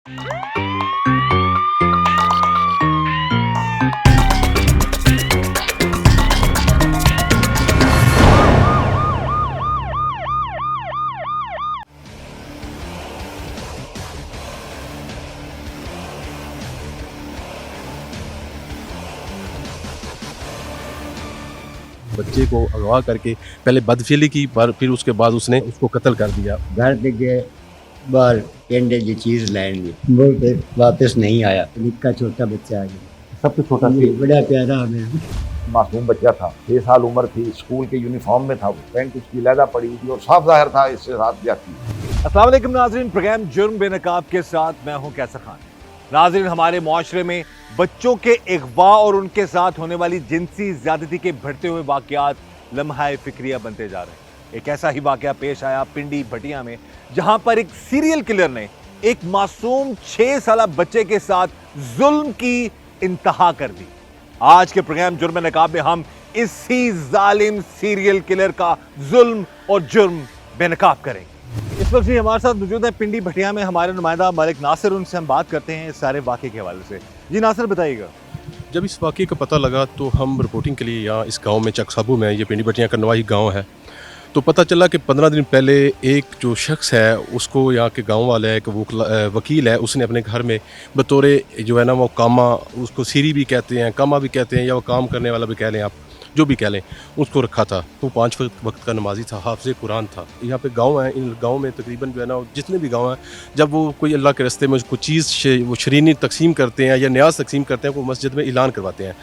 बच्चे को अगवा करके पहले बदफेली की, पर फिर उसके बाद उसने उसको कत्ल कर दिया। घर पे गए, बाहर पेंडे की चीज़ लाएंगे, बोल के वापस नहीं आया। निक्का छोटा बच्चा आ गया, सबसे छोटा ये बड़ा प्यारा हमें। मासूम बच्चा था, 6 साल उम्र थी, स्कूल के यूनिफॉर्म में था, पैंट उसकी लहदा पड़ी हुई थी और साफ जाहिर था इससे रात जाती। अस्सलाम वालेकुम नाज़रीन, प्रोग्राम जुर्म बेनकाब के साथ मैं हूं कैसर खान। नाज़रीन, हमारे मुआशरे में बच्चों के अगवा और उनके साथ होने वाली जिनसी ज्यादती के बढ़ते हुए वाकयात लम्हा फिक्रिया बनते जा रहे हैं। एक ऐसा ही वाकया पेश आया पिंडी भटिया में, जहां पर एक सीरियल किलर ने एक मासूम 6 साल बच्चे के साथ जुल्म की इंतहा कर दी। आज के प्रोग्राम जुर्म बेनकाब में हम इसी जालिम सीरियल किलर का जुल्म और जुर्म बेनकाब करेंगे। इस वक्त जी हमारे साथ मौजूद है पिंडी भटिया में हमारे नुमाइंदा मलिक नासिर। उनसे हम बात करते हैं इस सारे वाक़े के हवाले से। जी नासिर, बताइएगा। जब इस वाक़े का पता लगा तो हम रिपोर्टिंग के लिए यहाँ इस गांव में चकसाबू में, ये पिंडी बटिया का नवाही गांव है, तो पता चला कि 15 दिन पहले एक जो शख्स है उसको यहाँ के गांव वाले है, एक वकील है, उसने अपने घर में बतौर जो है ना वो कामा, उसको सीरी भी कहते हैं, कामा भी कहते हैं, या वो काम करने वाला भी कह लें आप, जो भी कह लें, उसको रखा था। तो 5 वक्त का नमाजी था, हाफ़िज़ कुरान था। यहाँ पे गांव है, इन गांव में तकरीबन जो है ना जितने भी गांव हैं, जब वो कोई अल्लाह के रास्ते में कुछ चीज़ वो शरीनी तकसीम करते हैं या न्याज तकसीम करते हैं, वो मस्जिद में ऐलान करवाते हैं।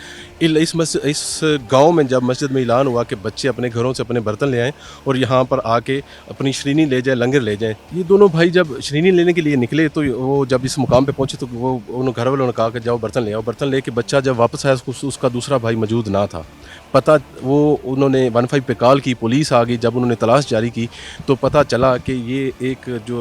इस गांव में जब मस्जिद में ऐलान हुआ कि बच्चे अपने घरों से अपने बर्तन ले आएँ और यहाँ पर आके अपनी शरीनी ले जाएँ, लंगर ले जाएँ। ये दोनों भाई जब शरीनी लेने के लिए निकले तो वो जब इस मुकाम पे पहुँचे तो वो उन घर वालों ने कहा कि जाओ बर्तन ले आओ। बर्तन लेके बच्चा जब वापस आया, उसका दूसरा भाई मौजूद ना था। पता वो उन्होंने 15 पे कॉल की, पुलिस आ गई। जब उन्होंने तलाश जारी की तो पता चला कि ये एक जो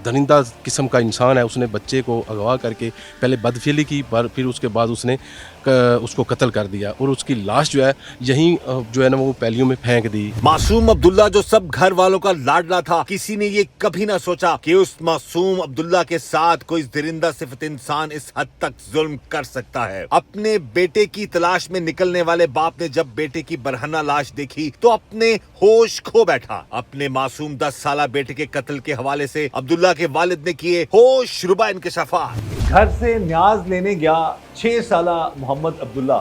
दरिंदा किस्म का इंसान है, उसने बच्चे को अगवा करके पहले बदफेली की, पर फिर उसके बाद उसने उसको कत्ल कर दिया और उसकी लाश जो है यहीं जो है ना वो पैलियों में फेंक दी। मासूम अब्दुल्ला जो सब घर वालों का लाडला था, किसी ने ये कभी ना सोचा कि उस मासूम अब्दुल्ला के साथ कोई दरिंदा सिफत इंसान इस हद तक जुल्म कर सकता है। अपने बेटे की तलाश में निकलने वाले बाप ने जब बेटे की बरहना लाश देखी तो अपने होश खो बैठा। अपने मासूम 10 साल बेटे के कत्ल के हवाले से अब्दुल्ला के वालिद ने किए होश रुबा इंकशाफात। घर से न्याज लेने गया 6 साल मोहम्मद अब्दुल्ला,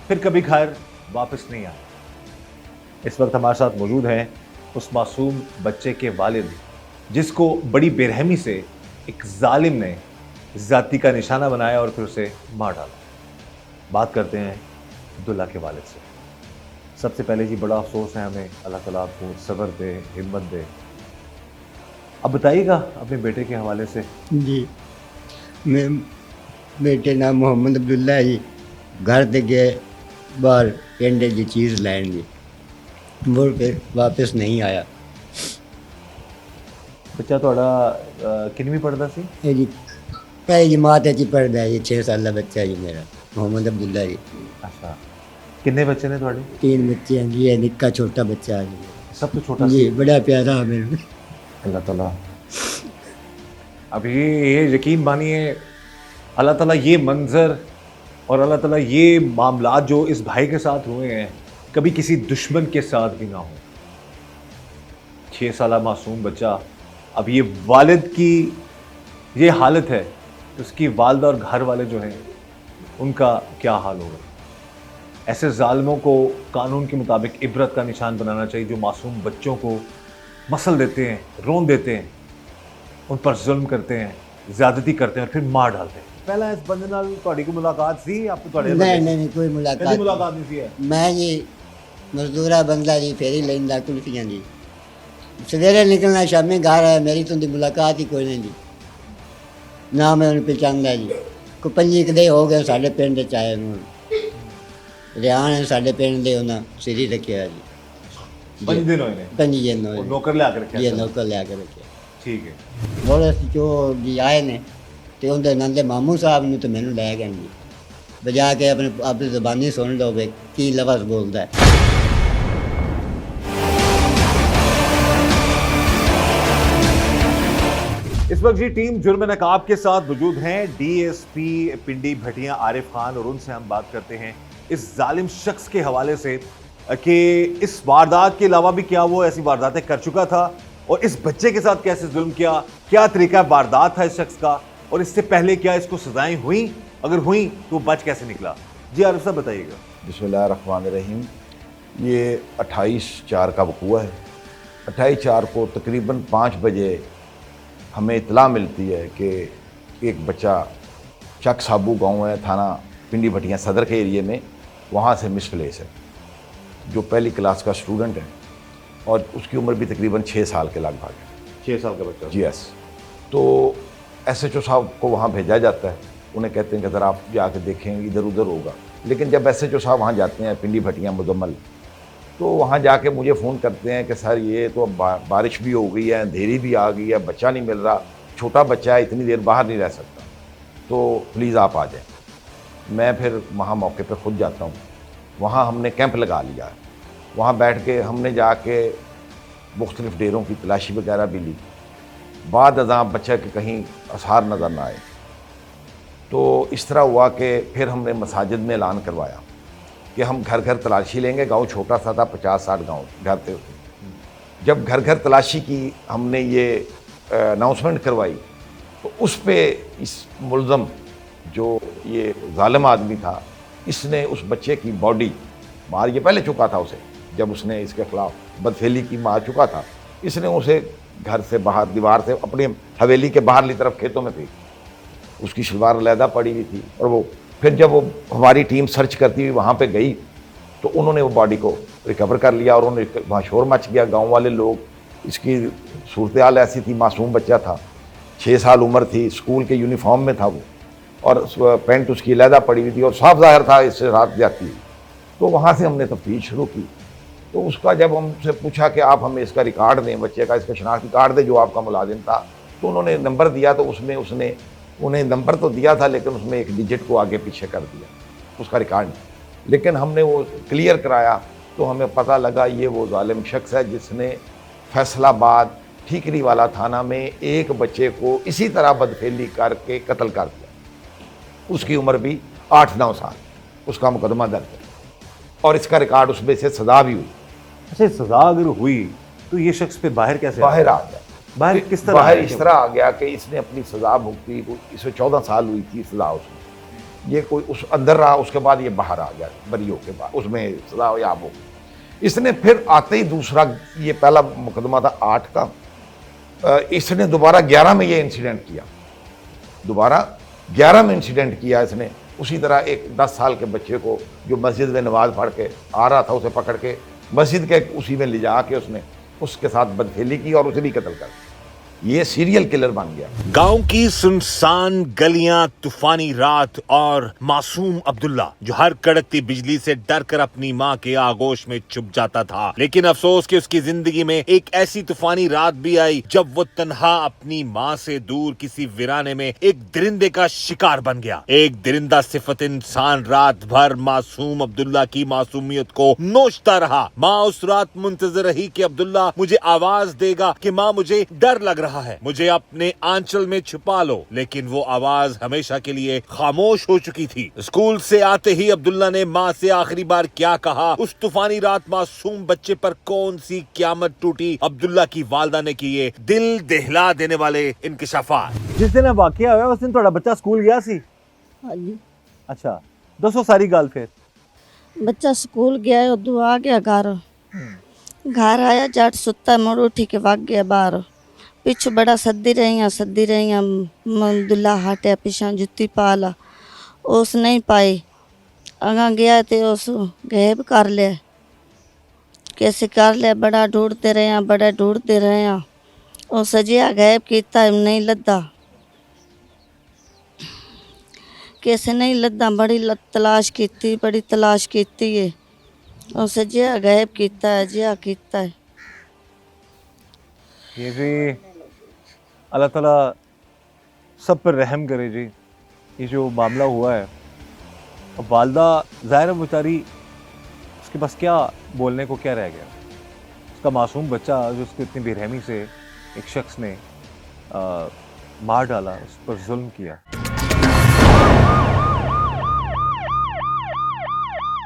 फिर कभी घर वापस नहीं आया। इस वक्त हमारे साथ मौजूद हैं उस मासूम बच्चे के वालिद, जिसको बड़ी बेरहमी से एक जालिम ने जाति का निशाना बनाया और फिर उसे मार डाला। बात करते हैं अब्दुल्ला के वालिद से। सबसे पहले जी बड़ा अफसोस है हमें, अल्लाह ताला आपको सब्र दे, हिम्मत दे। अब बताइएगा अपने बेटे के हवाले से। जी, मैं बेटे नाम मोहम्मद अब्दुल्ला है जी। घर पे गए, बाहर पेंडे की चीज़ लाएंगे, बोल के वापस नहीं आया। बच्चा थोड़ा किनवी पढ़ता सी? ये जी पहली जमात है जी, पढ़ता है। ये 6 साल का बच्चा है जी मेरा, मोहम्मद अब्दुल्ला जी। अच्छा, कितने बच्चे ने थोड़े? 3 बच्चे हैं जी। ये निक्का छोटा बच्चा है जी, सबसे छोटा जी बड़ा प्यारा हमें। अल्लाह ताला अब ये यकीन मानिए, अल्लाह ताला ये मंजर और अल्लाह ताला ये मामलात जो इस भाई के साथ हुए हैं, कभी किसी दुश्मन के साथ भी ना हो। 6 साल मासूम बच्चा, अब ये वालिद की ये हालत है तो उसकी वालदा और घर वाले जो हैं उनका क्या हाल होगा। ऐसे जालिमों को कानून के मुताबिक इबरत का निशान बनाना चाहिए, जो मासूम बच्चों को मसल देते हैं, रोन देते हैं, उन पर जुल्म करते हैं, ज्यादती करते हैं और फिर मार डालते हैं। पहला इस बंदे नाल ਤੁਹਾਡੀ कोई मुलाकात सी? आपको ਤੁਹਾਡੇ नहीं कोई कदी मुलाकात मुलाकात नहीं सी है? मैं जी मजदूरा बंदा जी, फेरी लेंदा कुल्फियाँ जी। सवेरे निकलना, शामी घर आया, मेरी तो मुलाकात ही कोई नहीं जी। ना मैं उन्हें पहचानदा जी। को 5 कदे हो गए साढ़े पिंड च आए नूं। रियान है साढ़े पिंड दे, उन्हें सिरी रखिया जी। 5 दिन होए ने? 5 दिन होए। नौकर ले आके रखा? ये नौकर ले आके रखिया। ठीक है। बोले जो जी आए ने तो उनके नंदे मामू साहब ने तो मैनू लै गए जी, बजा के अपनी ज़बानी सुन लो वे की लफ्ज़ बोलता है। इस वक्त जी टीम जुर्म नकाब के साथ मौजूद हैं डीएसपी पिंडी भटिया आरिफ खान, और उनसे हम बात करते हैं इस जालिम शख्स के हवाले से कि इस वारदात के अलावा भी क्या वो ऐसी वारदातें कर चुका था, और इस बच्चे के साथ कैसे जुल्म किया, क्या तरीका वारदात था इस शख्स का, और इससे पहले क्या इसको सजाएं हुई, अगर हुई तो वो बच कैसे निकला। जी आरिफ साहब बताइएगा। बिस्मिल्लाहिर्रहमानिर्रहीम। ये 28/4 का वक़ूआ है। 28/4 को तकरीबन 5 बजे हमें इत्तला मिलती है कि एक बच्चा चक साबू गांव है, थाना पिंडी भटिया सदर के एरिए में, वहाँ से मिसप्लेस है, जो पहली क्लास का स्टूडेंट है और उसकी उम्र भी तकरीबन 6 साल के लगभग है। 6 साल का बच्चा। जी यस। तो SHO साहब को वहाँ भेजा जाता है, उन्हें कहते हैं कि ज़रा आप जाके देखें, इधर उधर होगा। लेकिन जब SHO साहब वहाँ जाते हैं पिंडी भटिया मुजम्मल, तो वहाँ जाके मुझे फ़ोन करते हैं कि सर ये तो अब बारिश भी हो गई है, अंधेरी भी आ गई है, बच्चा नहीं मिल रहा, छोटा बच्चा है, इतनी देर बाहर नहीं रह सकता, तो प्लीज़ आप आ जाएं। मैं फिर वहाँ मौके पर खुद जाता हूँ। वहाँ हमने कैंप लगा लिया है। वहाँ बैठ के हमने जाके मुख्तलिफ़ डेरों की तलाशी वगैरह भी ली। बाद अज़ां बच्चे के कहीं आसार नज़र ना आए, तो इस तरह हुआ कि फिर हमने मसाजिद में ऐलान करवाया कि हम घर घर तलाशी लेंगे। गांव छोटा सा था, 50-60 गांव घर थे उसमें। जब घर घर तलाशी की हमने ये अनाउंसमेंट करवाई, तो उस पे इस मुल्ज़म जो ये ज़ालिम आदमी था, इसने उस बच्चे की बॉडी मार, ये पहले चुका था उसे, जब उसने इसके ख़िलाफ़ बदफेली की मार चुका था, इसने उसे घर से बाहर दीवार से अपनी हवेली के बाहरली तरफ खेतों में फेंक। उसकी शलवार अलहदा पड़ी हुई थी, और वो फिर जब वो हमारी टीम सर्च करती हुई वहाँ पे गई, तो उन्होंने वो बॉडी को रिकवर कर लिया, और उन्होंने वहाँ शोर मच गया। गांव वाले लोग, इसकी सूरत हाल ऐसी थी, मासूम बच्चा था, 6 साल उम्र थी, स्कूल के यूनिफॉर्म में था वो, और पैंट उसकी अलहदा पड़ी हुई थी, और साफ ज़ाहिर था इससे रात जाती हुई। तो वहाँ से हमने तफ्तीश शुरू की। तो उसका जब हमसे पूछा कि आप हमें इसका रिकॉर्ड दें, बच्चे का इसका शनाख्ती कार्ड दें जो आपका मुलाजिम था, तो उन्होंने नंबर दिया। तो उसमें उसने उन्हें नंबर तो दिया था, लेकिन उसमें एक डिजिट को आगे पीछे कर दिया, उसका रिकॉर्ड नहीं। लेकिन हमने वो क्लियर कराया, तो हमें पता लगा ये वो जालिम शख्स है जिसने फैसलाबाद ठीकरी वाला थाना में एक बच्चे को इसी तरह बदफेली करके कत्ल कर दिया। उसकी उम्र भी 8-9 साल, उसका मुकदमा दर्ज है, और इसका रिकॉर्ड उसमें से सजा भी हुई। अच्छा, सजा अगर हुई तो ये शख्स पे बाहर कैसे बाहर आ गया। बाहर किस तरह बाहर आया? इस तरह आ गया कि इसने अपनी सज़ा भुगती। इसे 14 साल हुई थी सज़ा उसमें। ये कोई उस अंदर रहा, उसके बाद ये बाहर आ गया बरियों के बाद, उसमें सज़ा याब हो गई। इसने फिर आते ही दूसरा, ये पहला मुकदमा था 8 का, इसने दोबारा 11 में ये इंसिडेंट किया, दोबारा 11 में इंसिडेंट किया इसने। उसी तरह एक 10 साल के बच्चे को जो मस्जिद में नमाज पढ़ के आ रहा था, उसे पकड़ के मस्जिद के उसी में ले जा के उसने उसके साथ बदफेली की और उसे भी कत्ल कर दिया। ये सीरियल किलर बन गया। गांव की सुनसान गलियां, तूफानी रात और मासूम अब्दुल्ला जो हर कड़कती बिजली से डर कर अपनी मां के आगोश में छुप जाता था। लेकिन अफसोस कि उसकी जिंदगी में एक ऐसी तूफानी रात भी आई जब वो तन्हा अपनी मां से दूर किसी वीराने में एक दरिंदे का शिकार बन गया। एक दरिंदा सिफत इंसान रात भर मासूम अब्दुल्ला की मासूमियत को नोचता रहा। मां उस रात मुंतजर रही कि अब्दुल्ला मुझे आवाज देगा कि मां मुझे डर लग रहा है, मुझे अपने आंचल में छुपा लो। लेकिन वो आवाज हमेशा के लिए खामोश हो चुकी थी। स्कूल से आते ही अब्दुल्ला ने मां से आखिरी बार क्या कहा, उस तूफानी रात मासूम बच्चे पर कौन सी क़यामत टूटी, अब्दुल्ला की वालदा ने किए दिल दहला देने वाले इंकिशाफात। जिस दिन वाकया हुआ उस दिन ਤੁਹਾਡਾ ਬੱਚਾ ਸਕੂਲ ਗਿਆ ਸੀ? ਹਾਂਜੀ अच्छा, दसो सारी गल फिर। ਬੱਚਾ ਸਕੂਲ ਗਿਆ ਉਦੋਂ ਆ ਗਿਆ घर आया जट सुता मुड़ उठी के भाग गया बाहर। पिछू बड़ा सद्दी रही अब्दुल्ला हटिया पिछा जुत्ती पा ला, उस नहीं पाई। अगा गया तो उस गायब कर लिया, कैसे कर लिया, बड़ा ढूंढते रहे उस अजिया गायब किया, नहीं लद्दा, कैसे नहीं लद्दा, बड़ी तलाश की, बड़ी तलाश की है, उस अजिया गायब किया, अजिया किया है। ये जी अल्लाह ताला सब पर रहम करे जी। ये जो मामला हुआ है, अब वालदा ज़ाहिर है बेचारी, उसके पास क्या बोलने को क्या रह गया। उसका मासूम बच्चा जो उसको इतनी बेरहमी से एक शख्स ने मार डाला, उस पर जुल्म किया।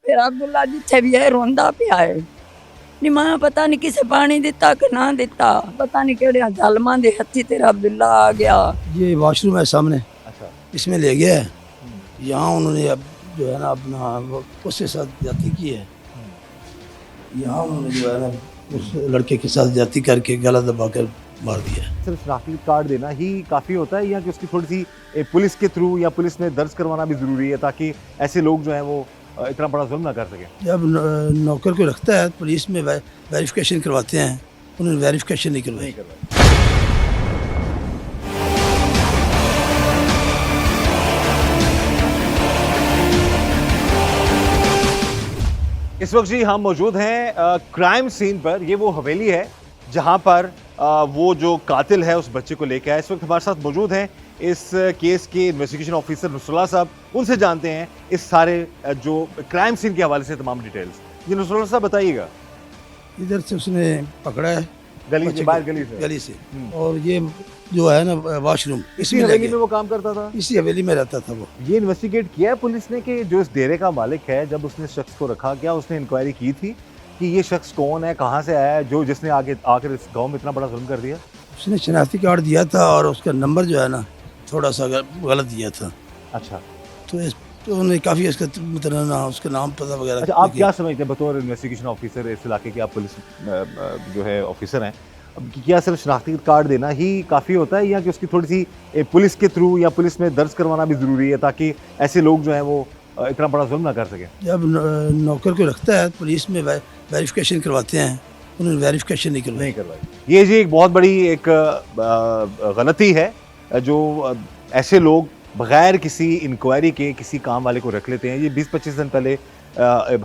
फिर अब्दुल्ला जिथे भी है रोंदा पिया है नी मैं पता नहीं किसे पानी दिता कि ना दिता, पता नहीं केड़े जालमां दे हथी तेरा अब्दुल्ला आ गया। ये वॉशरूम है सामने, अच्छा, इसमें ले गया है। यहाँ उन्होंने अब जो है ना अपना उसके साथ जाती की है। यहाँ उन्होंने जो है ना उस लड़के के साथ जाती करके गला दबा कर मार दिया। सिर्फ शनाख्ती कार्ड देना ही काफ़ी होता है या कि उसकी थोड़ी सी पुलिस के थ्रू या पुलिस में दर्ज करवाना भी ज़रूरी है ताकि ऐसे लोग जो हैं वो इतना बड़ा जुल्म ना कर सकें? जब नौकर को रखता है पुलिस में वेरिफिकेशन करवाते हैं, उन्होंने वेरिफिकेशन नहीं करवाई। इस वक्त जी हम मौजूद हैं क्राइम सीन पर। ये वो हवेली है जहां पर वो जो कातिल है उस बच्चे को लेकर आया। इस वक्त हमारे साथ मौजूद हैं इस केस के इन्वेस्टिगेशन ऑफिसर नुसरत साहब। उनसे जानते हैं इस सारे जो क्राइम सीन के हवाले से तमाम डिटेल्स। जी नुसरत साहब बताइएगा। इधर से उसने पकड़ा है गली बच्चे से बाहर, को, गली से और ये जो है ना वॉशरूम इसी हवेली में वो काम करता था। इसी हवेली में रहता था वो। ये इन्वेस्टिगेट किया है पुलिस ने कि जो इस डेरे का मालिक है, जब उसने शख्स को रखा, क्या उसने इंक्वायरी की थी कि ये शख्स कौन है, कहाँ से आया है, जो जिसने आगे आकर इस गांव में इतना बड़ा जुल्म कर दिया? उसने शनाख्ती कार्ड दिया था और उसका नंबर जो है ना थोड़ा सा गलत दिया था। अच्छा, तो उन्होंने काफ़ी इसका मतलब ना उसका नाम पता वगैरह। अच्छा, आप क्या समझते हैं बतौर इन्वेस्टिगेशन ऑफिसर इस इलाके के, आप पुलिस जो है ऑफिसर हैं, अब क्या सिर्फ शनाख्ती कार्ड देना ही काफ़ी होता है या कि उसकी थोड़ी सी पुलिस के थ्रू या पुलिस में दर्ज करवाना भी ज़रूरी है ताकि ऐसे लोग जो हैं वो इतना बड़ा जुल्म ना कर सकें? जब नौकर को रखता है पुलिस में वेरिफिकेशन करवाते हैं, उन्होंने वेरिफिकेशन नहीं करवाई। ये जी एक बहुत बड़ी एक गलती है जो ऐसे लोग बगैर किसी इंक्वायरी के किसी काम वाले को रख लेते हैं। ये 20-25 दिन पहले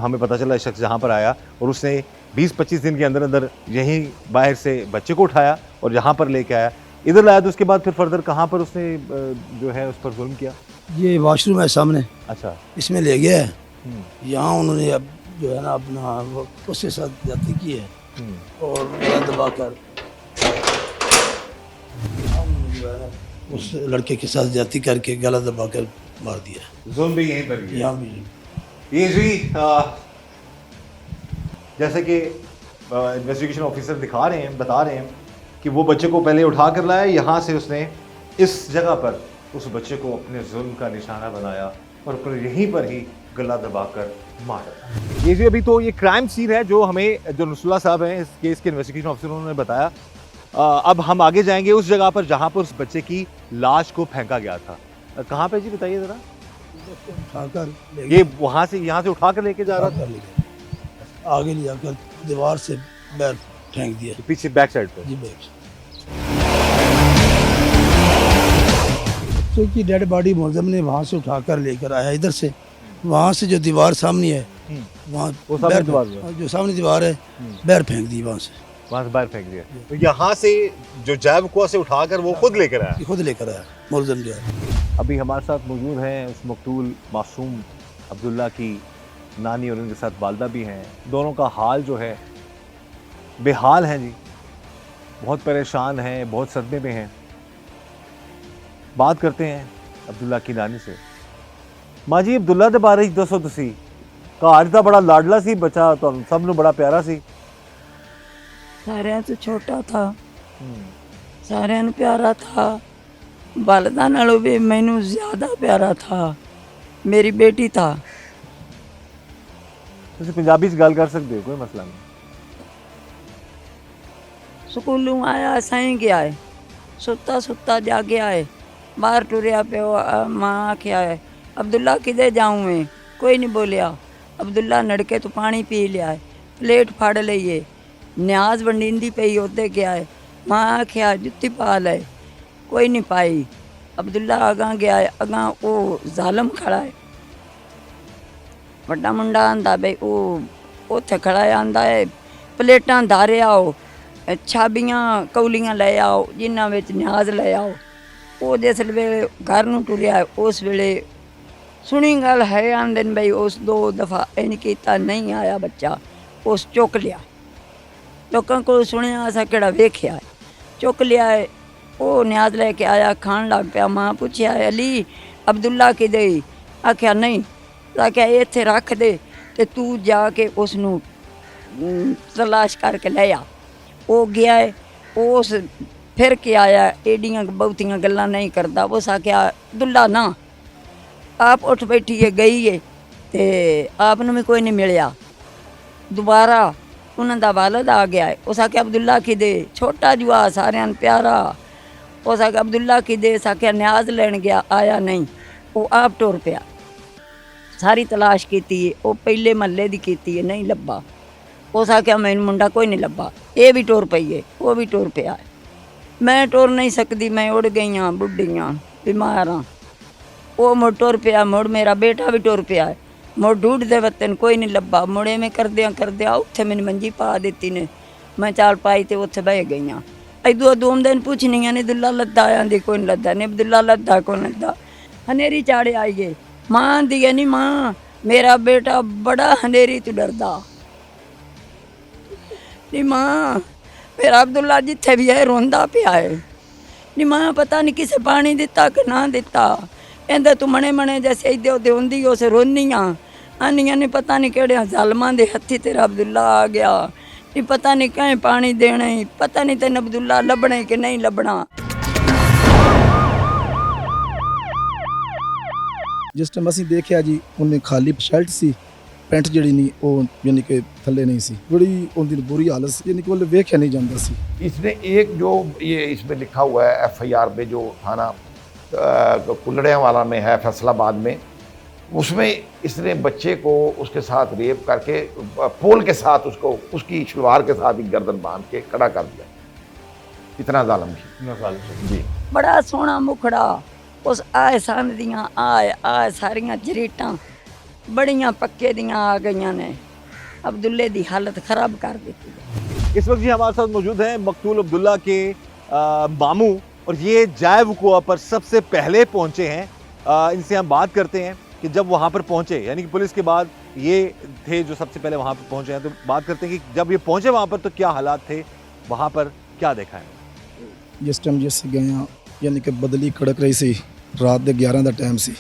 हमें पता चला शख्स जहाँ पर आया और उसने 20-25 दिन के अंदर अंदर यहीं बाहर से बच्चे को उठाया और यहाँ पर लेके आया, इधर लाया, तो उसके बाद फिर फर्दर कहाँ पर उसने जो है उस पर जुल्म किया? ये वॉशरूम है सामने, अच्छा, इसमें इसमें ले गया है। यहाँ उन्होंने अब जो है ना अपना उसके साथ जाती की है और गला दबा कर जो है ना उस लड़के के साथ जाती करके गला दबा कर मार दिया। जुल्म भी यहीं पर यहाँ भी ये जी जैसे कि इन्वेस्टिगेशन ऑफिसर दिखा रहे हैं, बता रहे हैं कि वो बच्चे को पहले उठा कर लाया, यहाँ से उसने इस जगह पर उस बच्चे को अपने जुल्म का निशाना बनाया और फिर यहीं पर ही गला दबाकर मारा। ये जी अभी तो ये क्राइम सीन है जो हमें जो नुसरत साहब हैं इस केस के इन्वेस्टिगेशन ऑफिसर उन्होंने बताया। अब हम आगे जाएंगे उस जगह पर जहाँ पर उस बच्चे की लाश को फेंका गया था। कहाँ पे जी बताइए ज़रा। उठाकर ये वहाँ से यहाँ से उठा कर लेके जा रहा था, आगे ले जाकर दीवार से बैर फेंक दिया। पीछे बैक साइड पे। जी बैग बच्चे की डेड बॉडी मुलजम ने वहाँ से उठाकर लेकर आया इधर से, वहाँ से जो दीवार सामने है वहाँ वो सामने दीवार है। जो सामने दीवार है बैर फेंक दी वहाँ से बाहर फेंक दिया। तो यहाँ से जो जैब कुआ से उठाकर वो खुद लेकर आया। ये खुद लेकर आया मुलजम जो है। अभी हमारे साथ मौजूद हैं उस मकतूल मासूम अब्दुल्ला की नानी और उनके साथ वालदा भी हैं। दोनों का हाल जो है बेहाल है जी, बहुत परेशान हैं, बहुत सदमे में हैं। बात करते हैं अब्दुल्ला की नानी से। माँ जी अब्दुल्ला दे बारे दसो तुसी, घर दा बड़ा लाडला सी बच्चा, तो सब नूं बड़ा प्यारा सी। सारे तो छोटा था, सारे प्यारा था, वालदा नालों भी मैनू ज्यादा प्यारा था, मेरी बेटी था। तुसी पंजाबी च गल कर सकते हो, कोई मसला नहीं। स्कूलों आया साईं गया है, सुता सुता जागे आए, बाहर टुरिया पे माँ आख्या है अब्दुल्ला किधर जाऊँ मैं, कोई नहीं बोलिया। अब्दुल्ला नड़के तो पानी पी लिया है, प्लेट फाड़ लिये, न्याज वंडींदी पे होते गया है। माँ आख्या जुत्ती पा ले, कोई नहीं पाई। अब्दुल्ला अगा गया है, अगा वो जालम खड़ा है, वड्डा मुंडा आंदा बई वो उत्थे खड़ा है, आंदा है प्लेटां धारे आओ, छाबियां कौलियां ले आओ, जिन्हां विच न्याज ले आओ। वो जिस वेले घर नूं टुरिया है उस वेले सुनी गल है, आंदे बई उस 2 दफ़ा इन कीता, नहीं आया बच्चा, उस चुक लिया। लोकां को सुनिया असां केड़ा वेख्या है, चुक लिया है। ਉਹ ਨਿਆਜ਼ ਲੈ ਕੇ ਆਇਆ, ਖਾਣ ਲੱਗ ਪਿਆ। ਮਾਂ ਪੁੱਛਿਆ ਅਲੀ ਅਬਦੁੱਲਾ ਕਿਦੇ? ਆਖਿਆ ਨਹੀਂ। ਆਖਿਆ ਇੱਥੇ ਰੱਖ ਦੇ ਤੇ ਤੂੰ ਜਾ ਕੇ ਉਸ ਨੂੰ ਤਲਾਸ਼ ਕਰਕੇ ਲੈ ਆ। ਉਹ ਗਿਆ ਹੈ, ਉਸ ਫਿਰ ਕੇ ਆਇਆ, ਏਡੀਆਂ ਬਹੁਤੀਆਂ ਗੱਲਾਂ ਨਹੀਂ ਕਰਦਾ। ਉਸ ਆਖਿਆ ਅਬਦੁੱਲਾ ਨਾ, ਆਪ ਉੱਠ ਬੈਠੀ ਹੈ, ਗਈ ਹੈ ਤੇ ਆਪ ਨੂੰ ਵੀ ਕੋਈ ਨਹੀਂ ਮਿਲਿਆ। ਦੁਬਾਰਾ ਉਹਨਾਂ ਦਾ ਵਾਲਦ ਆ ਗਿਆ ਹੈ। ਉਸ ਆਖਿਆ ਅਬਦੁੱਲਾ ਕਿਦੇ? ਛੋਟਾ ਜੁਆ ਸਾਰਿਆਂ ਨੂੰ ਪਿਆਰਾ। ਉਸ ਆਖਿਆ ਅਬਦੁੱਲਾ ਕਿਦੇ? ਆਖਿਆ ਨਿਆਜ਼ ਲੈਣ ਗਿਆ, ਆਇਆ ਨਹੀਂ। ਉਹ ਆਪ ਟੁਰ ਪਿਆ। ਸਾਰੀ ਤਲਾਸ਼ ਕੀਤੀ ਹੈ, ਉਹ ਪਹਿਲੇ ਮਹੱਲੇ ਦੀ ਕੀਤੀ ਹੈ, ਨਹੀਂ ਲੱਭਾ। ਉਸ ਆਖਿਆ ਮੈਨੂੰ ਮੁੰਡਾ ਕੋਈ ਨਹੀਂ ਲੱਭਾ। ਇਹ ਵੀ ਟੁਰ ਪਈ ਹੈ, ਉਹ ਵੀ ਟੁਰ ਪਿਆ। ਮੈਂ ਟੁਰ ਨਹੀਂ ਸਕਦੀ, ਮੈਂ ਉੜ ਗਈ ਹਾਂ, ਬੁੱਢੀ ਹਾਂ, ਬਿਮਾਰ ਹਾਂ। ਉਹ ਮੁੜ ਟੁਰ ਪਿਆ, ਮੁੜ ਮੇਰਾ ਬੇਟਾ ਵੀ ਟੁਰ ਪਿਆ। ਮੁੜ ਢੂੰਢਦੇ ਵਤਨ ਕੋਈ ਨਹੀਂ ਲੱਭਾ। ਮੁੜ ਐਵੇਂ ਕਰਦਿਆਂ ਉੱਥੇ ਮੈਨੂੰ ਮੰਜੀ ਪਾ ਦਿੱਤੀ ਨੇ। ਮੈਂ ਚਾਲ ਪਾਈ ਤੇ ਉੱਥੇ ਬਹਿ ਗਈ ਹਾਂ। ਇਦੋਂ ਦੋ ਦਿਨ ਪੁੱਛਣੀਆਂ ਨੇ, ਅਬਦੁੱਲਾ ਲੱਦਾ ਆਂਦੀ ਕੋਈ ਨਹੀਂ ਲੱਦਾ, ਨੇ ਅਬਦੁੱਲਾ ਲੱਦਾ ਕੋਈ ਨਹੀਂ ਲੱਦਾ। ਹਨੇਰੀ ਚਾੜੇ ਆਈਏ। ਮਾਂ ਆਂਦੀ ਹੈ ਨਹੀਂ ਮਾਂ, ਮੇਰਾ ਬੇਟਾ ਬੜਾ ਹਨੇਰੀ ਤੋਂ ਡਰਦਾ। ਨਹੀਂ ਮਾਂ, ਮੇਰਾ ਅਬਦੁੱਲਾ ਜਿੱਥੇ ਵੀ ਹੈ ਰੋਂਦਾ ਪਿਆ ਹੈ। ਨਹੀਂ ਮਾਂ, ਪਤਾ ਨਹੀਂ ਕਿਸੇ ਪਾਣੀ ਦਿੱਤਾ ਕਿ ਨਾ ਦਿੱਤਾ। ਕਹਿੰਦਾ ਤੂੰ ਮਣੇ ਜੈਸੇ ਇੱਦੇ ਉਹਦੇ ਹੁੰਦੀ ਉਸ ਰੋਨੀਆਂ ਆਨੀਆਂ ਨੇ, ਪਤਾ ਨਹੀਂ ਕਿਹੜਿਆਂ ਜ਼ਾਲਮਾਂ ਦੇ ਹੱਥੀ ਤੇਰਾ ਅਬਦੁੱਲਾ ਆ ਗਿਆ। ਨਹੀਂ ਪਤਾ ਨਹੀਂ ਕਿਵੇਂ ਪਾਣੀ ਦੇਣਾ ਹੀ, ਪਤਾ ਨਹੀਂ ਤੈਨੂੰ ਅਬਦੁੱਲਾ ਲੱਭਣਾ ਕਿ ਨਹੀਂ ਲੱਭਣਾ। ਜਿਸ ਟਾਈਮ ਅਸੀਂ ਦੇਖਿਆ ਜੀ, ਉਹਨੇ ਖਾਲੀ ਸ਼ਰਟ ਸੀ, ਪੈਂਟ ਜਿਹੜੀ ਨਹੀਂ ਉਹ ਯਾਨੀ ਕਿ ਥੱਲੇ ਨਹੀਂ ਸੀ। ਬੜੀ ਉਹਦੀ बुरी हालत ਸੀ, यानी कि वो देखा नहीं जाता सी। इसने एक जो ये इसमें लिखा हुआ है FIR पे, जो थाना कुल्लड़ियाँ वाला में है फैसलाबाद में, उसमें इसने बच्चे को उसके साथ रेप करके पोल के साथ उसको उसकी शलवार के साथ ही गर्दन बांध के खड़ा कर दिया। इतना जालिम जी। बड़ा सोहना मुखड़ा, उस आए सन दियां आए सारियां जरीटां बड़ियां पक्के दियां आ गईयां ने। अब्दुल्ले दी हालत खराब कर दी। इस वक्त जी हमारे साथ मौजूद हैं मकतूल अब्दुल्ला के मामू, और ये जाए वकुआ पर सबसे पहले पहुंचे हैं। इनसे हम बात करते हैं कि जब वहाँ पर पहुंचे, यानी कि पुलिस के बाद ये थे जो सबसे पहले वहाँ पर पहुंचे हैं, तो बात करते हैं कि जब ये पहुंचे वहाँ पर तो क्या हालात थे, वहाँ पर क्या देखा है। जिस टाइम जिस गए यानी कि बदली कड़क रही सी, रात के 11 का टाइम सी।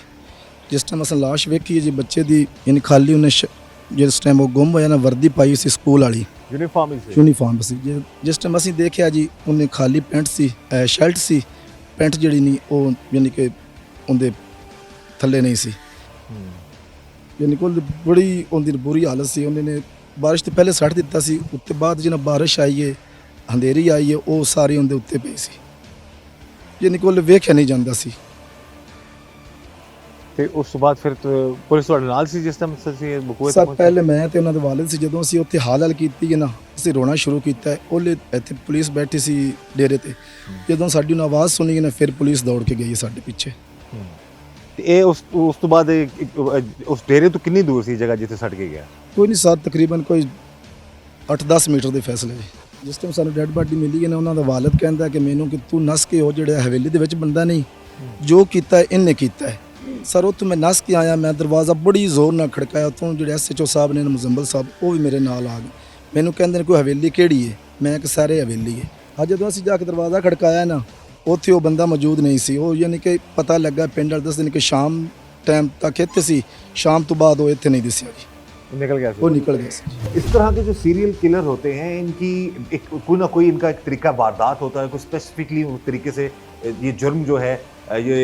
जिस टाइम अस लाश वेखी जी बच्चे की, यानी खाली उन्हें जिस टाइम वो गुम होया ना, वर्दी पाई सी स्कूल वाली, यूनीफॉर्म सी। जिस टाइम असीं देखिया जी, उन्हें खाली पैंट सी, शर्ट सी, पैंट जड़ी नहीं वो यानी कि उनके थले नहीं सी। यानी कि बड़ी उनकी बुरी हालत सी। उन्होंने बारिश तो पहले सट दिता सी, उत्ते बाद जिन्हें बारिश आई है, अंधेरी आई है, वो सारी उनके उत्ते पई सी। यानी कि वेख्या नहीं जाता सी। ਤੇ ਉਸ ਤੋਂ ਬਾਅਦ ਫਿਰ ਪੁਲਿਸ ਤੁਹਾਡੇ ਨਾਲ ਸੀ ਜਿਸ ਟਾਈਮ ਤੁਸੀਂ ਬਕੂਏ ਸਭ ਪਹਿਲੇ ਮੈਂ ਤੇ ਉਹਨਾਂ ਦੇ ਵਾਲਿਦ ਸੀ। ਜਦੋਂ ਅਸੀਂ ਉੱਥੇ ਹਾਲ ਕੀਤੀ ਹੈ ਨਾ, ਅਸੀਂ ਰੋਣਾ ਸ਼ੁਰੂ ਕੀਤਾ। ਉਹਲੇ ਇੱਥੇ ਪੁਲਿਸ ਬੈਠੀ ਸੀ ਡੇਰੇ ਤੇ। ਜਦੋਂ ਸਾਡੀ ਨੂੰ ਆਵਾਜ਼ ਸੁਣੀ ਨਾ, ਫਿਰ ਪੁਲਿਸ ਦੌੜ ਕੇ ਗਈ ਸਾਡੇ ਪਿੱਛੇ। ਤੇ ਇਹ ਉਸ ਤੋਂ ਬਾਅਦ ਉਸ ਡੇਰੇ ਤੋਂ ਕਿੰਨੀ ਦੂਰ ਸੀ ਜਗ੍ਹਾ ਜਿੱਥੇ ਸੜ ਕੇ ਗਿਆ? ਕੋਈ ਨਹੀਂ, ਸਾਥ ਤਕਰੀਬਨ ਕੋਈ 8-10 ਮੀਟਰ ਦੇ ਫੈਸਲੇ ਜੀ। ਜਿਸ ਟਾਈਮ ਸਾਨੂੰ ਡੈਡ ਬਾਡੀ ਮਿਲੀ ਹੈ ਨਾ, ਉਹਨਾਂ ਦਾ ਵਾਲਿਦ ਕਹਿੰਦਾ ਕਿ ਮੈਨੂੰ ਕਿ ਤੂੰ ਨਸ ਕੇ, ਉਹ ਜਿਹੜਾ ਹਵੇਲੀ ਦੇ ਵਿੱਚ ਬੰਦਾ ਨਹੀਂ, ਜੋ ਕੀਤਾ ਇਹਨੇ ਕੀਤਾ ਹੈ। सर उत्थों मैं नस के आया, मैं दरवाज़ा बड़ी जोर नाल खड़काया। उत्थों जो SHO साहब ने, मुजम्बल साहब, वो भी मेरे नाल आ गए। मैनू कहते कोई हवेली केड़ी है, मैं कि सारे हवेली है। अज जो असीं जाके दरवाज़ा खड़काया ना, उत्थे वो बंदा मौजूद नहीं सी। वो यानी कि पता लगा पिंड वाले दसदे ने कि शाम टाइम तक इत्थे सी, शाम तो बाद वो इत्थे नहीं दिसिया जी, निकल गया। वो निकल गया सी। इस तरह के जो सीरियल किलर होते हैं, इनकी कोई ना कोई इनका एक तरीका वारदात होता है, कोई स्पेसिफिकली उस तरीके से ये जुर्म जो है ये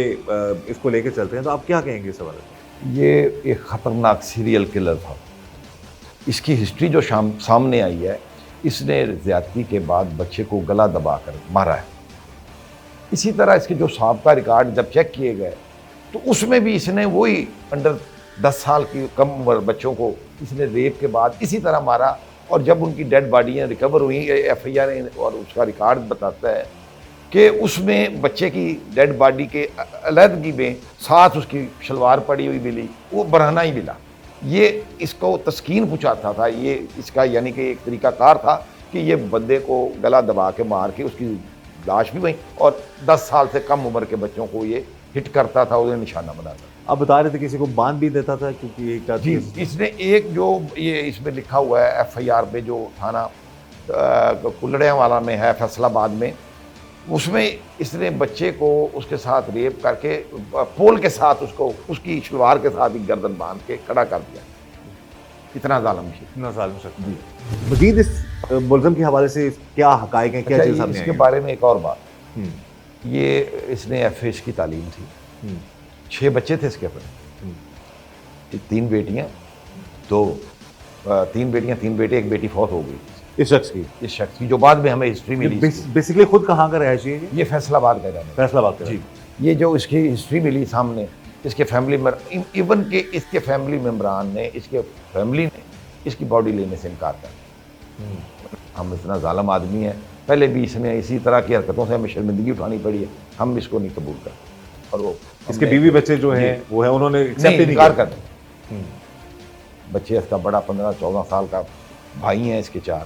इसको लेके चलते हैं। तो आप क्या कहेंगे इस हवाले से? ये एक ख़तरनाक सीरियल किलर था। इसकी हिस्ट्री जो सामने आई है, इसने ज़्यादती के बाद बच्चे को गला दबाकर मारा है। इसी तरह इसके जो साबका रिकॉर्ड जब चेक किए गए, तो उसमें भी इसने वही अंडर 10 साल की कम उम्र बच्चों को इसने रेप के बाद इसी तरह मारा। और जब उनकी डेड बॉडियाँ रिकवर हुई, FIR और उसका रिकॉर्ड बताता है कि उसमें बच्चे की डेड बॉडी के अलहदगी में साथ उसकी शलवार पड़ी हुई मिली, वो बरहना ही मिला। ये इसको तस्कीन पहुँचाता था। ये इसका यानी कि एक तरीक़ाकार था कि ये बंदे को गला दबा के मार के उसकी लाश भी वहीं, और 10 साल से कम उम्र के बच्चों को ये हिट करता था, उन्हें निशाना बनाता था। आप बता रहे थे किसी को बांध भी देता था, क्योंकि जी, इसने एक जो ये इसमें लिखा हुआ है FIR पे, जो थाना कुल्लड़ियाँ वाला में है फैसलाबाद में, उसमें इसने बच्चे को उसके साथ रेप करके पोल के साथ उसको उसकी शलवार के साथ ही गर्दन बांध के खड़ा कर दिया। कितना जालिम शख्स। इतना जालिम शख्स। मजीद इस मुलज़म के हवाले से क्या हकायक हैं, क्या अच्छा, चीज़ सामने इसके आई है? बारे में एक और बात, ये इसने FH की तालीम थी, 6 बच्चे थे इसके अपने, 3 बेटियां, 3 बेटियां 3 बेटे, एक बेटी फौत हो गई इस शख्स की, इस शख्स की, जो बाद में हमें हिस्ट्री मिली। बेसिकली खुद कहाँ का रहायशी है? ये फैसलाबाद का रहने फैसलाबाद का। जी। ये जो इसकी हिस्ट्री मिली सामने, इसके फैमिली में इवन के इसके फैमिली मेम्बरान ने, इसके फैमिली ने इसकी बॉडी लेने से इनकार कर दिया। हम इतना जालिम आदमी है, पहले भी इसने इसी तरह की हरकतों से हमें शर्मिंदगी उठानी पड़ी है, हम इसको नहीं कबूल करते। और वो इसके बीवी बच्चे जो हैं वो है, उन्होंने नहीं, एक्सेप्ट नहीं इनकार किया। कर दिया। बच्चे इसका बड़ा 15-14 साल का भाई हैं इसके 4,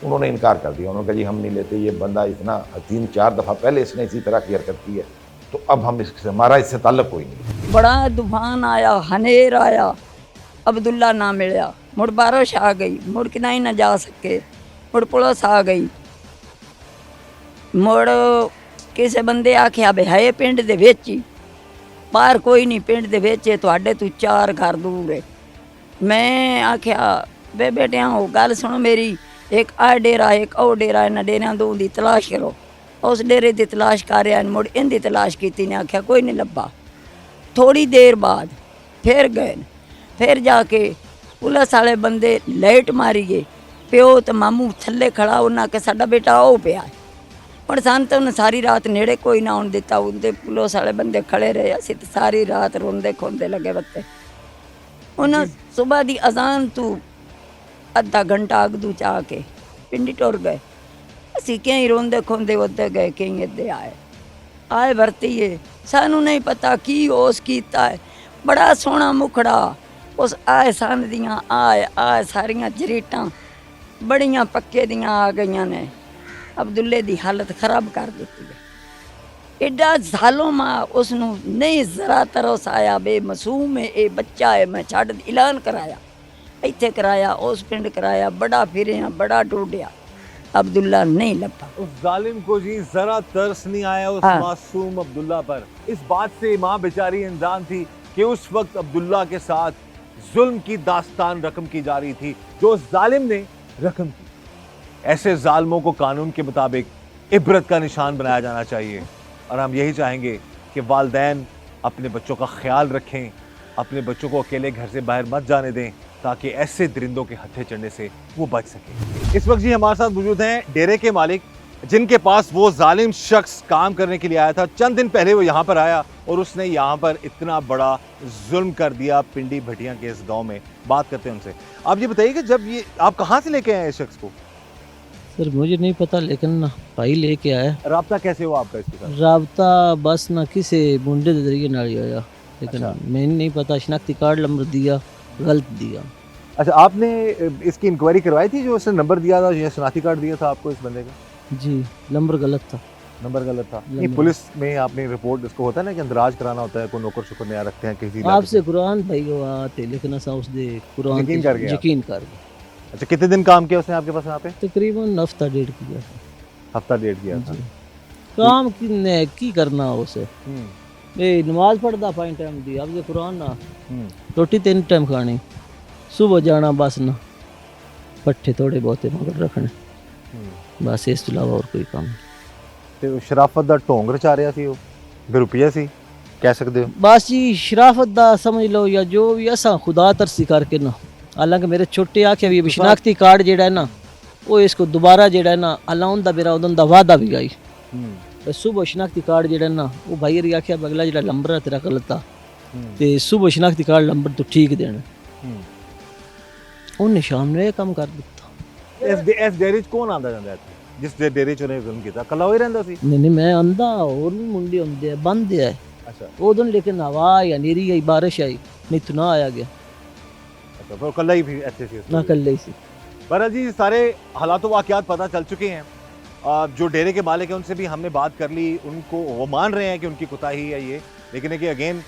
उन्होंने इनकार कर दिया। उन्होंने कहा जी हम नहीं लेते, ये बंदा इतना 3-4 दफ़ा पहले इसने इसी तरह की हरकत की है, तो अब हम इससे, हमारा इससे ताल्लुक कोई नहीं। बड़ा तूफान आया, हनेर आया, अब्दुल्ला ना मिलया, मुड़ बारिश आ गई, मुड़ किना ही ना जा सके, मुड़ पुलिस आ गई, मुड़ किसी बंदे आख्या बे है पिंड दे विच ही, बाहर कोई नहीं, पिंड दे विच तुहाडे तू 4 घर दूर है। मैं आख्या बे बेटिया हो गल सुनो मेरी, एक आ डेरा एक ओ डेरा, इन्हां डेरियां दो दी तलाश करो। उस डेरे की तलाश कर रहा, मुड़ इनकी तलाश की ने, आख्या कोई नहीं लब्भा। थोड़ी देर बाद फिर गए, फिर जाके पुलिस वाले बंदे लाइट मारी गए, प्यो तो मामू थले खड़ा, उन्हें आख्या साडा बेटा ओ पिया है। पर सन तो उन्हें सारी रात नेड़े कोई ना आने दिता, उनके पुलिस वाले बंदे खड़े रहे, असी तो सारी रात रोंदे खोंदे लगे बत्ते। उन्हें सुबह की अजान तू अद्धा घंटा अगदू चा के पिंडी टुर गए। असी कई रोंदे खोंदे उदे गए, कई इदे आए वरतीए, सानू नहीं पता की होश कीता है। बड़ा सोहना मुखड़ा उस आए सन दियां आए सारियां जरीटां बड़ियां पक्के दियां आ गई ने, अब्दुल्ले दी हालत खराब कर दी है। एडा जालिम उसनू नहीं जरा तरस आया, बेमसूम है, ये बच्चा है, मैं छड़ ऐलान कराया, इत्थे कराया, उस पिंड कराया, बड़ा फिरिया, बड़ा ढूंढिया, अब्दुल्ला नहीं लभा। उस जालिम को जी जरा तरस नहीं आया उस हाँ। मासूम अब्दुल्ला पर। इस बात से माँ बेचारी अनजान थी कि उस वक्त अब्दुल्ला के साथ जुल्म की दास्तान रकम की जा रही थी, जो उस जालिम ने रकम की। ऐसे जालिमों को कानून के मुताबिक इबरत का निशान बनाया जाना चाहिए, और हम यही चाहेंगे कि वालिदैन अपने बच्चों का ख्याल रखें, अपने बच्चों को अकेले घर से बाहर मत जाने दें, ताकि ऐसे दरिंदों के हत्थे चढ़ने से वो बच सके। इस वक्त जी हमारे साथ मौजूद हैं डेरे के मालिक, जिनके पास वो जालिम शख्स काम करने के लिए आया था। चंद दिन पहले वो यहाँ पर आया और उसने यहाँ पर इतना बड़ा जुल्म कर दिया पिंडी भटिया के इस गांव में। बात करते हैं उनसे। आप ये बताइए कि जब ये आप कहाँ से लेके आए इस शख्स को? सर मुझे नहीं पता, लेकिन ना भाई लेके आया। राब्ता कैसे हुआ आपका इसके साथ? राबता बस ना किसी मुंडे के जरिए नाली आया, लेकिन अच्छा। मैंने नहीं पता, शनाख्ती कार्ड नंबर दिया, गलत दिया। अच्छा, आपने इसकी इंक्वायरी करवाई थी जो उसने नंबर दिया था, जो शनाख्ती कार्ड दिया था आपको इस बंदे का? जी नंबर गलत था। नंबर गलत था? नहीं, नंबर- पुलिस में आपने रिपोर्ट, इसको होता है ना कि अंदराज कराना होता है, कोई नौकर शुकर नया रखते हैं किसी आपसे कुरान भाई को आते, लेकिन असा उस दे कुरान यकीन कर गए आप? यकीन कर गए। अच्छा, कितने दिन काम किया उसने आपके पास यहाँ पे? तकरीबन हफ्ता डेढ़ किया था। हफ्ता डेढ़ किया था। जी। काम की करना उसे, ए नमाज पढ़दा 5 टाइम दी, आपसे कुरान ना, रोटी 3 टाइम खानी, सुबह जाना बस ना, पट्ठे थोड़े बहुते मगर रखने, बस इस तो इलावा और कोई काम नहीं। ਤੇ ਸ਼ਰਾਫਤ ਦਾ ਢੋਂਗ ਰਚਾ ਰਿਹਾ ਸੀ ਉਹ, ਬੇਰੁਪਈਆ ਸੀ ਕਹਿ ਸਕਦੇ ਹੋ? बस जी शराफत दा समझ लो या जो भी असा खुदा तरसी करके ना, हालांकि मेरे छोटे आखे भी शनाख्ती कार्ड जेड़ा है ना, वो इसको दोबारा जेड़ा है ना अल्लाह उनदा मेरा उनदा वादा भी गई। तो सुबह शनाख्ती कार्ड जेड़ा है ना, वो भाई री आख्या अगला जेड़ा नंबर है तेरा गलत था, ते सुबह शनाख्ती कार्ड नंबर तो ठीक देना, उन्हें शाम ने काम कर दिता। ਇਸ ਡੇਰੇ 'ਚ ਕੌਣ ਆਉਂਦਾ ਜਾਂਦਾ ਇੱਥੇ? ਜਿਸ ਦੇ ਡੇਰੇ 'ਚ ਉਹਨੇ ਜ਼ੁਲਮ ਕੀਤਾ ਕੱਲਾ ਹੀ ਰਹਿੰਦਾ ਸੀ? नहीं मैं आंदा और भी मुंडे होंगे बंद है ਅੱਛਾ उदन, लेकिन हवा या नीरी आई बारिश आई, नहीं तो ना आया गया ਅੱਛਾ, ਫਿਰ ਕੱਲਾ ਹੀ ਫਿਰ ਇੱਥੇ ਸੀ? ना कल सी। बहरहाल जी सारे हालात वाक़यात पता चल चुके हैं। जो डेरे के मालिक हैं उनसे भी हमने बात कर ली, उनको वो मान रहे हैं कि उनकी कोताही है ये, लेकिन है कि अगेन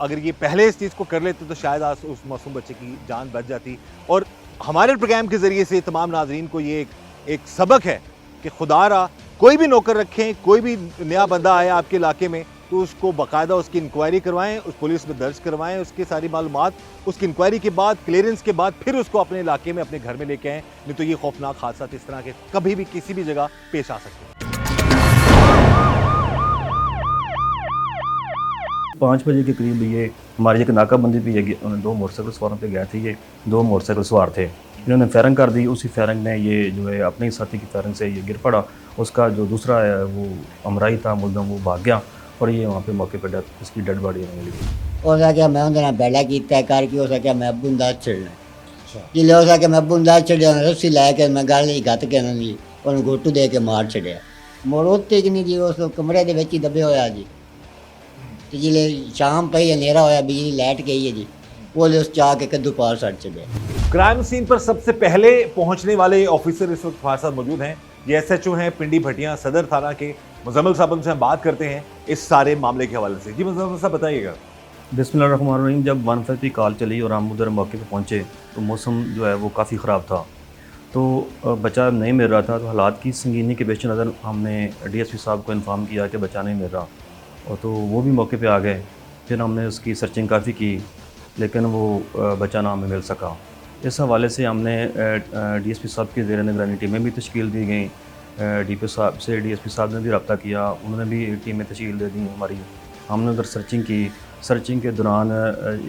अगर ये पहले इस चीज़ को कर लेते तो शायद आज उस मासूम बच्चे की जान बच जाती। और हमारे प्रोग्राम के ज़रिए से तमाम नाजरीन को ये एक सबक है कि खुदारा कोई भी नौकर रखें, कोई भी नया बंदा आए आपके इलाके में तो उसको बाकायदा उसकी इंक्वायरी करवाएं, उस पुलिस में दर्ज करवाएं, उसकी सारी मालूमात, उसकी इंक्वायरी के बाद, क्लियरेंस के बाद फिर उसको अपने इलाके में, अपने घर में लेके आएं। नहीं तो ये खौफनाक हादसा इस तरह के कभी भी किसी भी जगह पेश आ सकते हैं। 5 बजे के करीब ये हमारी एक नाकाबंदी पे ये 2 मोटरसाइकिल सवारों पे गए थे। ये 2 मोटरसाइकिल सवार थे, इन्होंने फायरिंग कर दी। उसी फायरिंग में ये जो है अपने ही साथी की फायरिंग से ये गिर पड़ा। उसका जो दूसरा है वो अमराई था मुलजम, वो भाग गया और ये वहाँ पे मौके पर इसकी डेड बॉडी मिली। हो सके मैं उन्हें बेड़ा किया करके हो सके मैं अब्बू अंदाज छड़ना जिले हो सके मैं अब्बू अंदाज छड़िया रस्सी लैके मैं गल ही गत के जी उन्हें गोटू दे के मार छड़िया। मरोते कि नहीं जी उस कमरे के ही दबे होया जी। तो जिले शाम पई अंधेरा होया बिजली लाइट गई है जी, वो उस चाह के कद्दू पार सड़ छड़िया। क्राइम सीन पर सबसे पहले पहुंचने वाले ऑफिसर इस वक्त हमारे साथ मौजूद हैं। ये SHO हैं पिंडी भटियां सदर थाना के। मुजम्मिल साहब उनसे हम बात करते हैं इस सारे मामले के हवाले से। जी मुजम्मिल साहब बताइएगा। बिस्मिल्लाहिर्रहमानिर्रहीम। जब 115 की कॉल चली और हम उधर मौके पे पहुंचे तो मौसम जो है वो काफ़ी ख़राब था, तो बच्चा नहीं मिल रहा था। तो हालात की संगीनी के पेश नज़र हमने DSP साहब को इन्फॉर्म किया कि बच्चा नहीं मिल रहा, और तो वो भी मौके पे आ गए। फिर हमने उसकी सर्चिंग काफ़ी की लेकिन वो बच्चा ना हमें मिल सका। इस हवाले से हमने DSP साहब की ज़ेर निगरानी टीमें भी तश्कील दी गई। DP साहब से DSP साहब ने भी रब्ता किया, उन्होंने भी टीमें तश्कील दे दी हमारी। हमने उधर सर्चिंग की। सर्चिंग के दौरान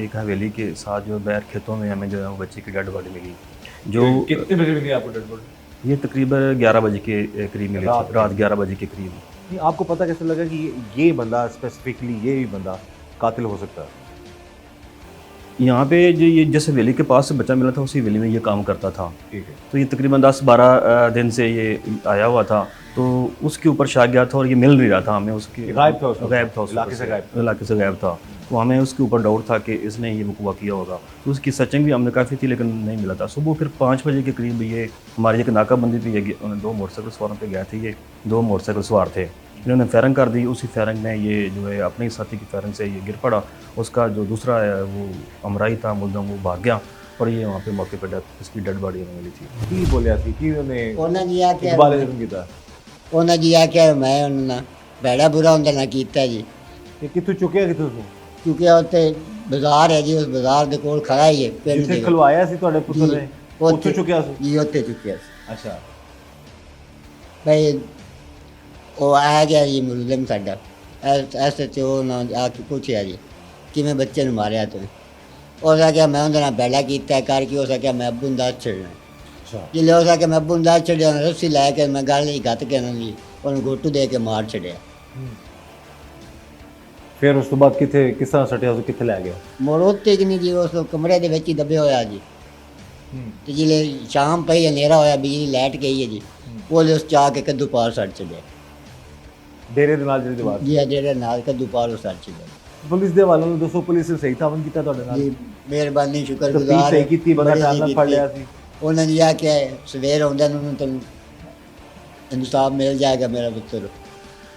एक हवेली के साथ जो बैर खेतों में हमें जो है वो बच्चे की डेड बॉडी मिली। जो कितने बजे मिली आपको डेड बॉडी? ये तकरीबन 11 बजे के करीब मिली थी, रात 11 बजे के करीब। नहीं, आपको पता कैसे लगा कि ये बंदा स्पेसिफिकली ये बंदा कातिल हो सकता है? यहाँ पे जो ये जिस हवेली के पास से बच्चा मिला था उसी हवेली में ये काम करता था। ठीक है। तो ये तकरीबन 10-12 दिन से ये आया हुआ था, तो उसके ऊपर शक गया था और ये मिल नहीं रहा था हमें। उसके गायब था उस इलाके से गायब था। तो हमें उसके ऊपर डाउट था कि इसने ये वकूआ किया होगा। तो उसकी सर्चिंग भी हमने काफ़ी थी लेकिन नहीं मिला था। सुबह फिर 5 बजे के करीब ये हमारी एक नाकाबंदी पे ये 2 मोटरसाइकिल सवारों पे गए थे। ये 2 मोटरसाइकिल सवार थे, इन्होंने फायरिंग कर दी। उसी फायरिंग में ये जो है अपने ही साथी की फायरिंग से ये गिर पड़ा। उसका जो दूसरा है वो अमराई था मुलजम, वो भाग गया और ये वहाँ पे मौके पर इसकी डेड बॉडी मिली थी। की बोलिया थी कि उन्हें उन्हें जी आके इकबाल इल्म कीता उन्हें जी आके मैं उन्हें बेड़ा बुरा उन्हें ना किया जी, कि कितों चुकिया कितों तू क्योंकि उत्ते बाजार है जी, उस बाजार के कोल खड़ा ही है पिंड जिथे दे खलवाया सी ਤੁਹਾਡੇ ਪੁੱਤਰ ਨੇ ਉੱਥੋਂ ਚੁੱਕਿਆ ਸੀ? जी उत्ते चुकिया अच्छा भाई वो आ गया जी मुलजम साडा SHO ना आके पूछया जी कि मैं बच्चे ने मारिया तुम हो सके मैं उन्हें बेड़ा किया करके हो सके मैं अब्बू अंदाज छड़ना अच्छा जिले हो सके मैं अब्बू अंदाज छड़िया रस्सी लैके मैं गल ही गत के जी उन्हें गोटू दे के मार छड़िया। फिर उस तो बाद किथे किस तरह सटिया उस किथे ले गया? मरोते कि नहीं जी उस कमरे के ही दबे होया जी। तो जिले शाम पई अंधेरा होया बिजली लाइट गई है जी, वो उस चाह के कद्दू पार सड़ छड़िया। डेरे ਦੇ ਨਾਲ ਜਿਹੜੀ ਦੀਵਾਰ जी जेडे नाल कद्दू पार वो सड़ छड़िया। ਪੁਲਿਸ ਦੇ ਹਵਾਲੇ ਨਾਲ ਦੱਸੋ, ਪੁਲਿਸ ਨੇ ਸਹੀ ਤਾਵਨ ਕੀਤਾ ਤੁਹਾਡੇ ਨਾਲ? जी मेहरबानी ਤਫਤੀਸ਼ शुक्रगुजार ਸਹੀ ਕੀਤੀ, ਬੰਦਾ बड़ी ਟਾਈਮ ਨਾਲ जी ਫੜ कीती। ਲਿਆ ਸੀ? उन्होंने जी आके सवेर आउंदे उन्होंने तो इंसाफ मिल जाएगा मेरा पुत्र।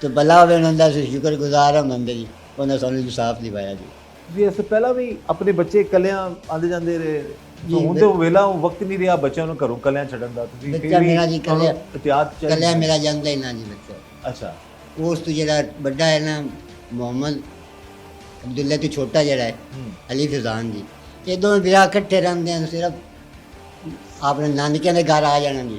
तो भला होवे उन्होंने से शुक्रगुजार है उन्होंने जी, उन्होंने सानू इंसाफ दिवाया जी। ਜੀ ਇਸ ਤੋਂ ਪਹਿਲਾਂ ਵੀ ਆਪਣੇ ਬੱਚੇ ਕੱਲਿਆਂ ਆਂਦੇ ਜਾਂਦੇ ਰਹੇ? ਜੀ, ਹੁਣ ਤੇ ਵੇਲਾ ਵਕਤ ਨਹੀਂ ਰਿਹਾ ਬੱਚਿਆਂ ਨੂੰ ਘਰੋਂ ਕੱਲਿਆਂ ਛੱਡਣ ਦਾ। ਤੁਸੀਂ ਬੱਚਾ ਮੇਰਾ ਜੀ ਕੱਲਿਆ ਇhtiyat कल मेरा जानता ही ना जी बच्चा। अच्छा उस तो जरा बड़ा है ना मोहम्मद अब्दुल्ला तो छोटा जरा है अली फिजान जी, ये दोनों बिरा इकट्ठे रहते हैं। सिर्फ अपने नानके के घर आ जाना जी,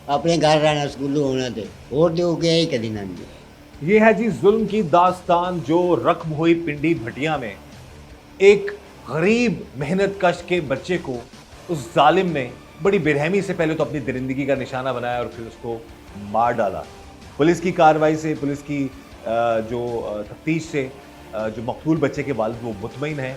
अपने घर रहना स्कूलों होना थे और तो गया ही कभी ना जी। ये है जी जुल्म की दास्तान जो रकम हुई पिंडी भटिया में। एक गरीब मेहनत कश के बच्चे को उस जालिम ने बड़ी बेरहमी से पहले तो अपनी दरिंदगी का निशाना बनाया और फिर उसको मार डाला। पुलिस की कार्रवाई से, पुलिस की जो तफ्तीश से जो मकतूल बच्चे के वालिद वो मुतमईन हैं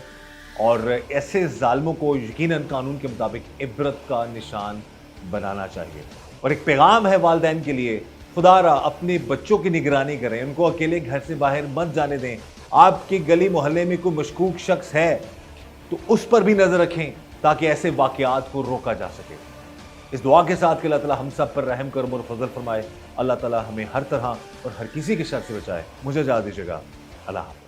और ऐसे जालिमों को यकीनन कानून के मुताबिक इबरत का निशान बनाना चाहिए। और एक पैगाम है वालिदैन के लिए, खुदारा अपने बच्चों की निगरानी करें, उनको अकेले घर से बाहर मत जाने दें। आपकी गली मोहल्ले में कोई मशकूक शख्स है तो उस पर भी नज़र रखें ताकि ऐसे वाक़यात को रोका जा सके। इस दुआ के साथ कि अल्लाह ताला हम सब पर रहम करम और फजल फरमाए। अल्लाह ताला हमें हर तरह और हर किसी के शर से बचाए। मुझे इजाज़त दीजिएगा। अल्लाह हाफ़िज़।